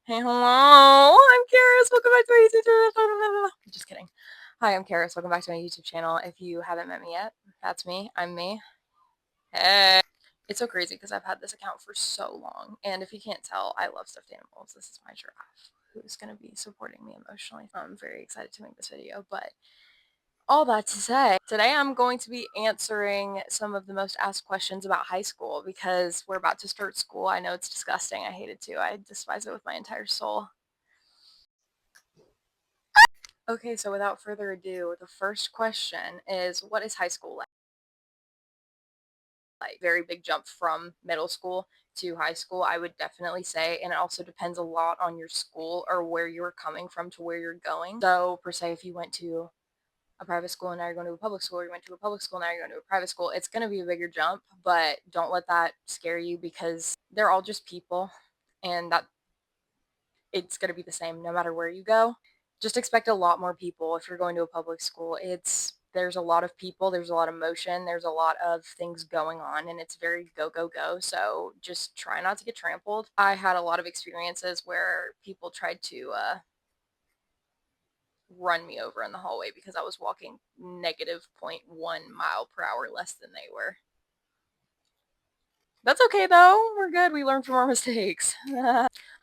Hey, hello, I'm Karis. Welcome back to my YouTube channel. Just kidding. Hi, I'm Karis. Welcome back to my YouTube channel. If you haven't met me yet, that's me. I'm me. Hey. It's so crazy because I've had this account for so long, and if you can't tell, I love stuffed animals. This is my giraffe, who's going to be supporting me emotionally. I'm very excited to make this video, but all that to say, today I'm going to be answering some of the most asked questions about high school because we're about to start school. I know it's disgusting. I hate it too. I despise it with my entire soul. Okay, so without further ado, the first question is, what is high school like? Very big jump from middle school to high school, I would definitely say, and it also depends a lot on your school or where you're coming from to where you're going. So, per se, if you went to a private school and now you're going to a public school, or you went to a public school, now you're going to a private school, it's going to be a bigger jump, but don't let that scare you because they're all just people and that it's going to be the same no matter where you go. Just expect a lot more people if you're going to a public school. There's a lot of people, there's a lot of motion, there's a lot of things going on, and it's very go go go. So just try not to get trampled. I had a lot of experiences where people tried to run me over in the hallway because I was walking negative zero point 0.1 mile per hour less than they were. That's okay though. We're good. We learn from our mistakes.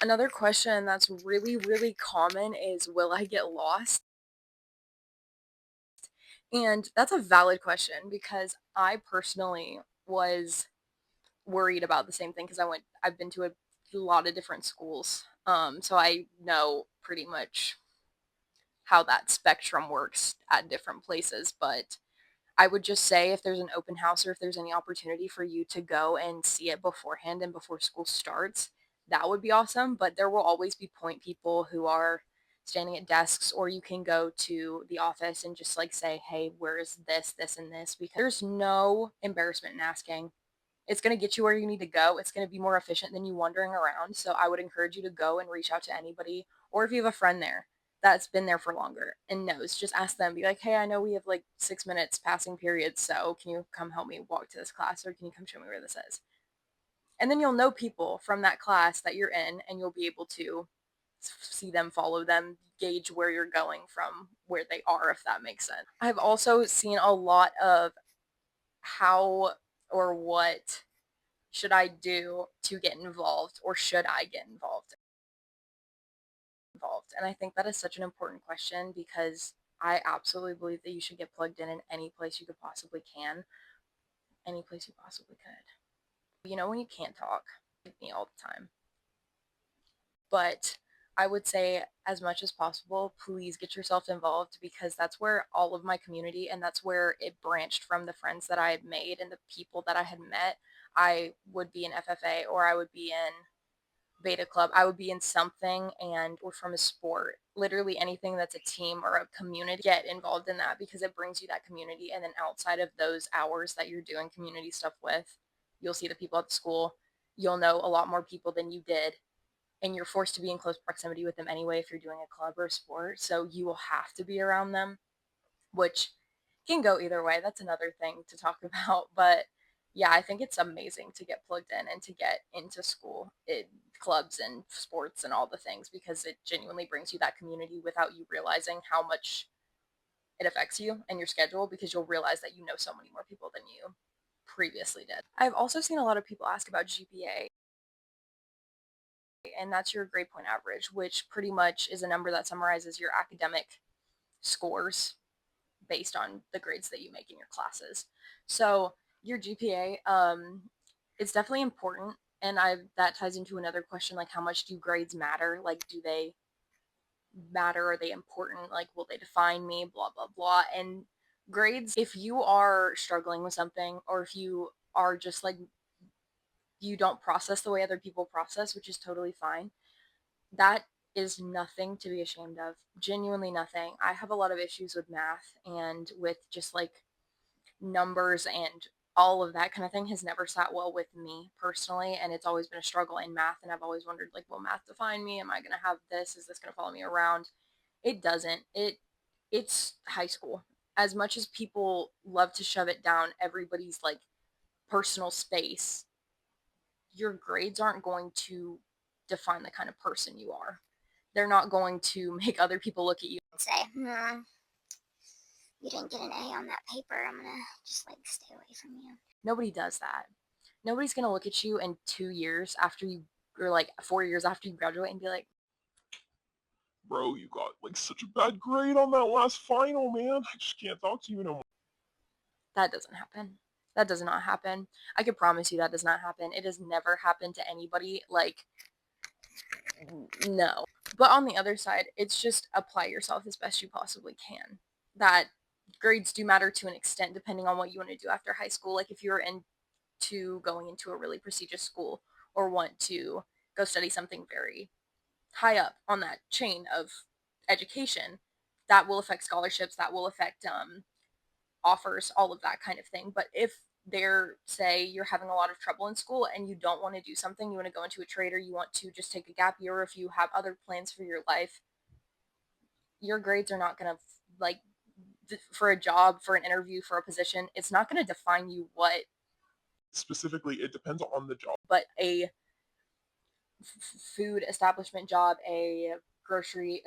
Another question that's really, really common is, will I get lost? And that's a valid question because I personally was worried about the same thing because I've been to a lot of different schools. So I know pretty much how that spectrum works at different places. But I would just say if there's an open house or if there's any opportunity for you to go and see it beforehand and before school starts, that would be awesome. But there will always be point people who are standing at desks, or you can go to the office and just like say, hey, where is this, this, and this? Because there's no embarrassment in asking. It's going to get you where you need to go. It's going to be more efficient than you wandering around. So I would encourage you to go and reach out to anybody, or if you have a friend there that's been there for longer and knows, just ask them. Be like, hey, I know we have like 6 minutes passing periods, so can you come help me walk to this class, or can you come show me where this is? And then you'll know people from that class that you're in, and you'll be able to see them, follow them, gauge where you're going from where they are, if that makes sense. I've also seen a lot of how or what should I do to get involved, or should I get involved? And I think that is such an important question because I absolutely believe that you should get plugged in any place you could possibly can, any place you possibly could. You know, when you can't talk, like me all the time. But I would say, as much as possible, please get yourself involved because that's where all of my community, and that's where it branched from the friends that I had made and the people that I had met. I would be in FFA, or I would be in beta club, I would be in something, and or from a sport, literally anything that's a team or a community, get involved in that because it brings you that community. And then outside of those hours that you're doing community stuff with, you'll see the people at the school, you'll know a lot more people than you did, and you're forced to be in close proximity with them anyway if you're doing a club or a sport, so you will have to be around them, which can go either way. That's another thing to talk about. But yeah, I think it's amazing to get plugged in and to get into school, clubs and sports and all the things, because it genuinely brings you that community without you realizing how much it affects you and your schedule, because you'll realize that you know so many more people than you previously did. I've also seen a lot of people ask about GPA, and that's your grade point average, which pretty much is a number that summarizes your academic scores based on the grades that you make in your classes. So your GPA, it's definitely important. And that ties into another question, like how much do grades matter? Like, do they matter? Are they important? Like, will they define me? Blah, blah, blah. And grades, if you are struggling with something, or if you are just like, you don't process the way other people process, which is totally fine, that is nothing to be ashamed of. Genuinely nothing. I have a lot of issues with math and with just like numbers, and all of that kind of thing has never sat well with me personally, and it's always been a struggle in math. And I've always wondered, like, will math define me? Am I going to have this? Is this going to follow me around? It doesn't. It's high school. As much as people love to shove it down everybody's like personal space, your grades aren't going to define the kind of person you are. They're not going to make other people look at you and say, you didn't get an A on that paper. I'm gonna just like stay away from you. Nobody does that. Nobody's gonna look at you in 2 years after you, or like 4 years after you graduate, and be like, bro, you got like such a bad grade on that last final, man. I just can't talk to you no more. that doesn't happen. That does not happen. I can promise you that does not happen. It has never happened to anybody. Like, no. But on the other side, it's just apply yourself as best you possibly can. That grades do matter to an extent depending on what you want to do after high school. Like, if you're into going into a really prestigious school or want to go study something very high up on that chain of education, that will affect scholarships, that will affect offers, all of that kind of thing. But if they're, say you're having a lot of trouble in school and you don't want to do something, you want to go into a trade, or you want to just take a gap year, or if you have other plans for your life, your grades are not going to, like, for a job, for an interview, for a position, it's not going to define you. What Specifically, it depends on the job. But a food establishment job, a grocery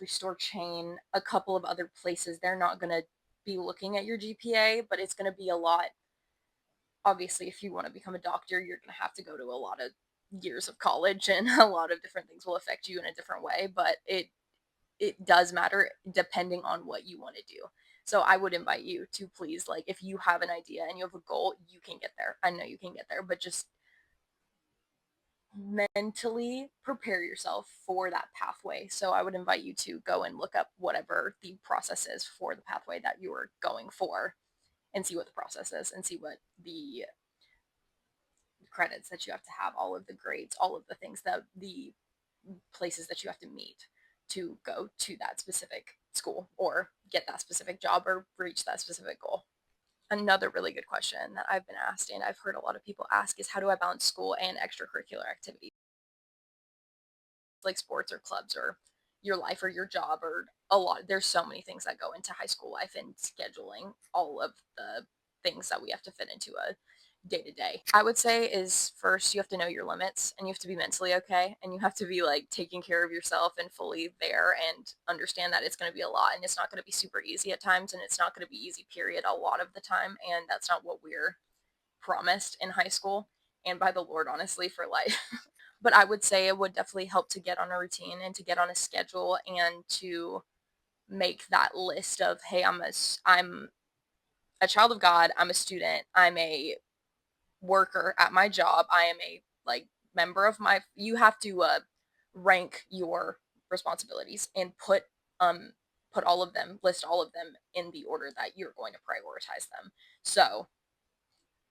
store chain, a couple of other places, they're not going to be looking at your GPA, but it's going to be a lot. Obviously, if you want to become a doctor, you're going to have to go to a lot of years of college, and a lot of different things will affect you in a different way, but it does matter depending on what you want to do. So I would invite you to please, like, if you have an idea and you have a goal, you can get there. I know you can get there, but just mentally prepare yourself for that pathway. So I would invite you to go and look up whatever the process is for the pathway that you are going for, and see what the process is, and see what the credits that you have to have, all of the grades, all of the things, that the places that you have to meet to go to that specific school or get that specific job or reach that specific goal. Another really good question that I've been asked, and I've heard a lot of people ask, is how do I balance school and extracurricular activities, like sports or clubs or your life or your job, or a lot. There's so many things that go into high school life, and scheduling all of the things that we have to fit into a day to day. I would say is, first, you have to know your limits, and you have to be mentally okay, and you have to be like taking care of yourself and fully there, and understand that it's going to be a lot, and it's not going to be super easy at times, and it's not going to be easy, period, a lot of the time, and that's not what we're promised in high school, and by the Lord, honestly, for life. But I would say it would definitely help to get on a routine and to get on a schedule, and to make that list of, hey, I'm a child of God, I'm a student, I'm a worker at my job, I am a, like, member of my, you have to rank your responsibilities and put all of them, list all of them in the order that you're going to prioritize them. So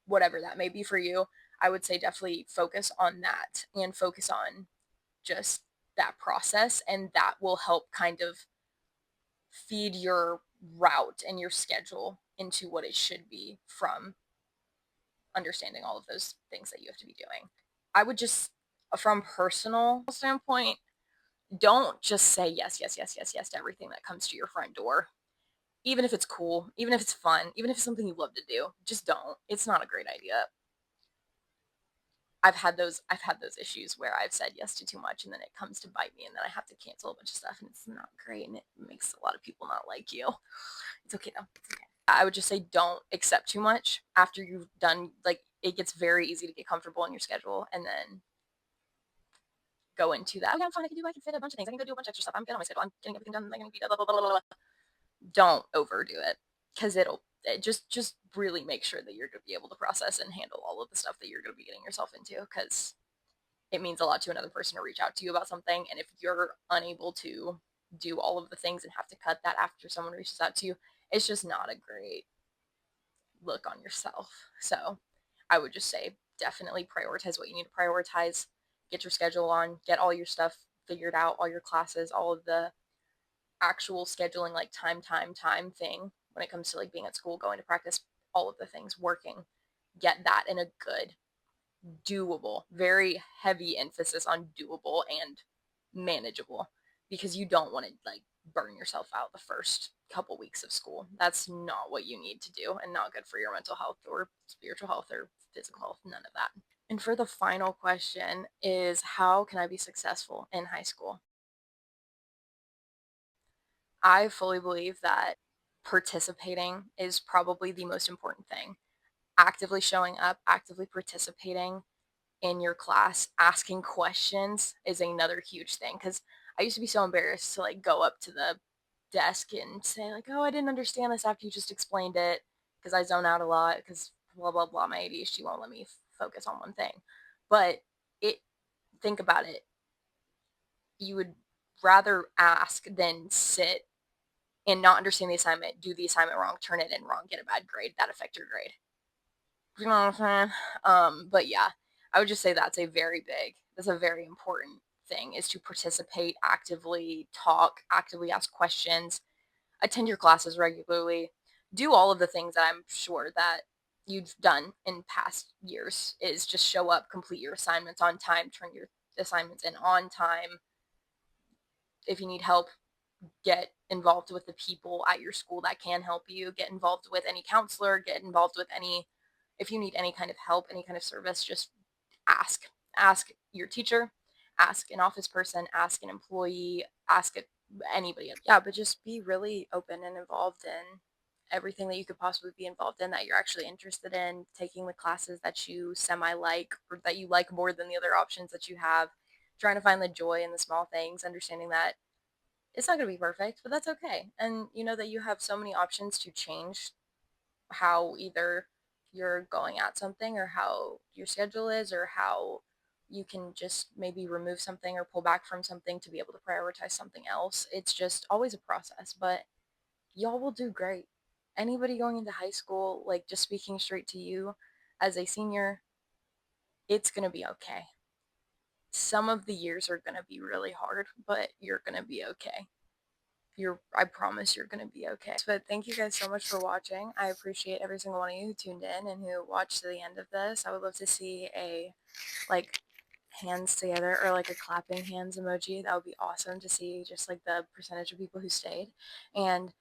whatever that may be for you, I would say definitely focus on that, and focus on just that process, and that will help kind of feed your route and your schedule into what it should be, from understanding all of those things that you have to be doing. I would just, from personal standpoint, don't just say yes, yes, yes, yes, yes to everything that comes to your front door. Even if it's cool, even if it's fun, even if it's something you love to do, just don't. It's not a great idea. I've had those issues where I've said yes to too much, and then it comes to bite me, and then I have to cancel a bunch of stuff, and it's not great, and it makes a lot of people not like you. It's okay though. It's okay. I would just say don't accept too much after you've done, like, it gets very easy to get comfortable in your schedule, and then go into that. Okay, I'm fine. I can fit a bunch of things. I can go do a bunch of extra stuff. I'm good on my schedule. I'm getting everything done. I'm going to be blah, blah, blah, blah, blah. Don't overdo it, because just really make sure that you're going to be able to process and handle all of the stuff that you're going to be getting yourself into, because it means a lot to another person to reach out to you about something. And if you're unable to do all of the things and have to cut that after someone reaches out to you, it's just not a great look on yourself. So I would just say definitely prioritize what you need to prioritize, get your schedule on, get all your stuff figured out, all your classes, all of the actual scheduling, like time thing when it comes to, like, being at school, going to practice, all of the things, working. Get that in a good, doable, very heavy emphasis on doable and manageable, because you don't want to, like, burn yourself out the first couple weeks of school. That's not what you need to do, and not good for your mental health or spiritual health or physical health, none of that. And for the final question is, how can I be successful in high school? I fully believe that participating is probably the most important thing. Actively showing up, actively participating in your class, asking questions is another huge thing, because I used to be so embarrassed to like go up to the desk and say like, "Oh, I didn't understand this after you just explained it," because I zone out a lot because blah blah blah. My ADHD won't let me focus on one thing. But it think about it. You would rather ask than sit and not understand the assignment, do the assignment wrong, turn it in wrong, get a bad grade. That affect your grade. You know what I'm saying? But yeah, I would just say that's a very important thing, is to participate, actively talk, actively ask questions, attend your classes regularly, do all of the things that I'm sure that you've done in past years, is just show up, complete your assignments on time, turn your assignments in on time. If you need help, get involved with the people at your school that can help you, get involved with any counselor, get involved with any, if you need any kind of help, any kind of service, just ask your teacher, ask an office person, ask an employee, ask anybody. Yeah, but just be really open and involved in everything that you could possibly be involved in, that you're actually interested in, taking the classes that you semi like or that you like more than the other options that you have, trying to find the joy in the small things, understanding that it's not going to be perfect, but that's okay. And you know that you have so many options to change how either you're going at something, or how your schedule is, or how you can just maybe remove something or pull back from something to be able to prioritize something else. It's just always a process, but y'all will do great. Anybody going into high school, like just speaking straight to you as a senior, it's going to be okay. Some of the years are going to be really hard, but you're going to be okay. I promise you're gonna be okay. But thank you guys so much for watching. I appreciate every single one of you who tuned in and who watched to the end of this. I would love to see a like hands together, or like a clapping hands emoji. That would be awesome to see, just like the percentage of people who stayed. And